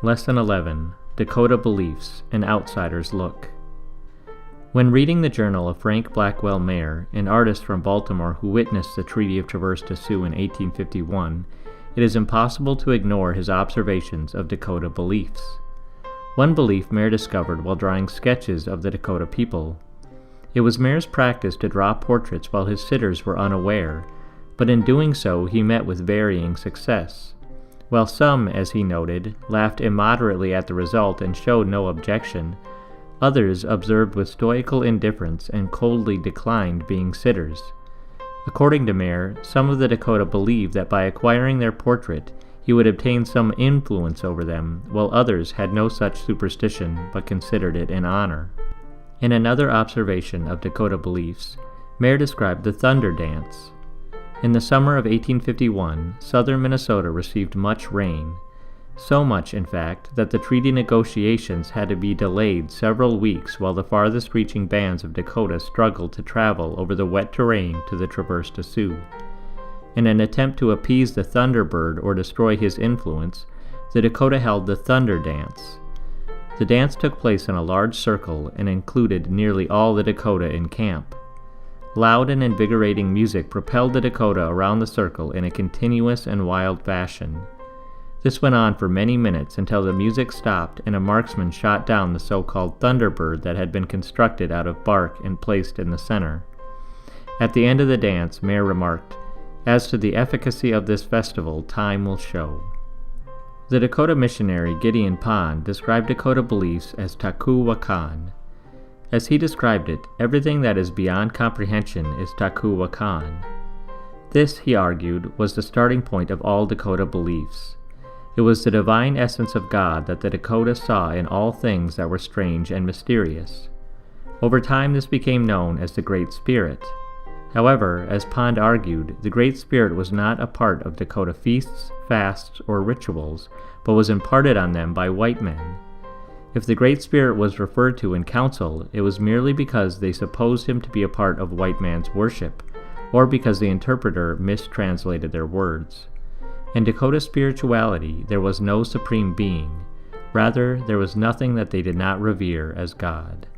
Lesson 11, Dakota Beliefs, An Outsider's Look. When reading the journal of Frank Blackwell Mayer, an artist from Baltimore who witnessed the Treaty of Traverse des Sioux in 1851, it is impossible to ignore his observations of Dakota beliefs. One belief Mayer discovered while drawing sketches of the Dakota people. It was Mayer's practice to draw portraits while his sitters were unaware, but in doing so he met with varying success. While some, as he noted, laughed immoderately at the result and showed no objection, others observed with stoical indifference and coldly declined being sitters. According to Mayer, some of the Dakota believed that by acquiring their portrait he would obtain some influence over them, while others had no such superstition but considered it an honor. In another observation of Dakota beliefs, Mayer described the thunder dance. In the summer of 1851, southern Minnesota received much rain, so much, in fact, that the treaty negotiations had to be delayed several weeks while the farthest-reaching bands of Dakota struggled to travel over the wet terrain to the Traverse des Sioux. In an attempt to appease the Thunderbird or destroy his influence, the Dakota held the Thunder Dance. The dance took place in a large circle and included nearly all the Dakota in camp. Loud and invigorating music propelled the Dakota around the circle in a continuous and wild fashion. This went on for many minutes until the music stopped and a marksman shot down the so-called Thunderbird that had been constructed out of bark and placed in the center. At the end of the dance, Mayer remarked, "As to the efficacy of this festival, time will show." The Dakota missionary Gideon described Dakota beliefs as taku wakan. As he described it, everything that is beyond comprehension is taku wakan. This, he argued, was the starting point of all Dakota beliefs. It was the divine essence of God that the Dakota saw in all things that were strange and mysterious. Over time this became known as the Great Spirit. However, as Pond argued, the Great Spirit was not a part of Dakota feasts, fasts, or rituals, but was imparted on them by white men. If the Great Spirit was referred to in council, it was merely because they supposed him to be a part of white man's worship, or because the interpreter mistranslated their words. In Dakota spirituality, there was no supreme being. Rather, there was nothing that they did not revere as God.